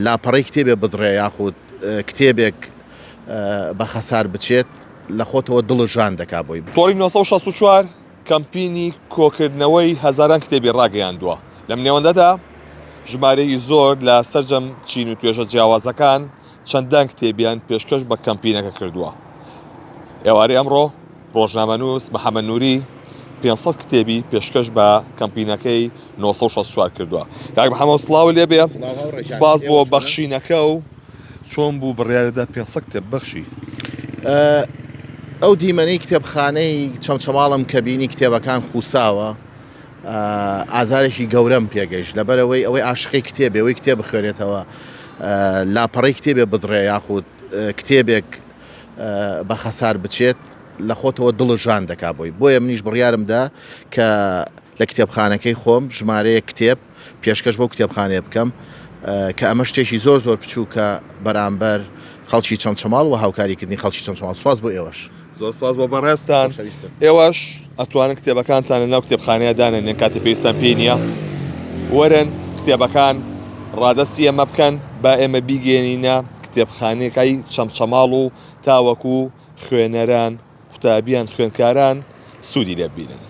لاپەڕی کتێبێ بدڕێ یاخود کتێبێک بە خەسار بچێت لە خۆتەوە دڵژان دەکا بۆی. تۆڕی 1964 کەمپینی کۆکردنەوەی هەزاران کتێبی ڕاگەیاندووە. لەم نێوەندەدا ژمارەی زۆر لە سەرجەم چین و توێژە جیاوازەکان چەندان کتێبیان پێشکەش بە کەمپینەکە کردووە. ئێوارەی ئەمڕۆ ڕۆژنامەنووس محەممەد نووری 500 کتێبی پێشکەش بە کەمپینەکەی 1964 کردووە. کاک محەممەد سڵاو لێبێ، سپاس بۆ بەخشینەکە و چۆن بوو بڕیارەدا 500 کتێب بەخشی؟ ئەو دیمەنەی کتێبخانەی چەمچەماڵم کە بینی کتێبەکان خوساوە ئازارێکی گەورەم پێگەیشت لەبەرەوەی ئەوەی عاشقی کتێبێ ئەوەی کتێب بخوێنێتەوە لاپەڕی کتێبێ بدڕێ یاخود کتێبێک بە خەسار بچێت لە خۆتەوە دڵژان دەکا بۆیە منیش بڕیارمدا کە لە کتێبخانەکەی خۆم ژمارەیە کتێب پێشکەش بۆ کتێبخانێ بکەم کە ئەمە شتێکی زۆر زۆر بچووکە بەرامبەر خەڵکی چەمچەماڵ و هاوکاریکردنی خەڵکی چەمچەماڵ. سپاس بۆ ئێوەش. زۆر سپاس بۆ بەڕێستان. ئێوەش ئەتوانن کتێبەکانتان لەناو کتێبخانەیە دانێنێن کاتی پێویستان پێی نییە، وەرن کتێبەکان ڕادەستی ئەمە بکەن با ئێمە بیگەێنینە کتێبخانەکەی چەمچەماڵ و تاوەکو خوێنەران قوتابیان خوێندکاران سوودی لێ ببینن.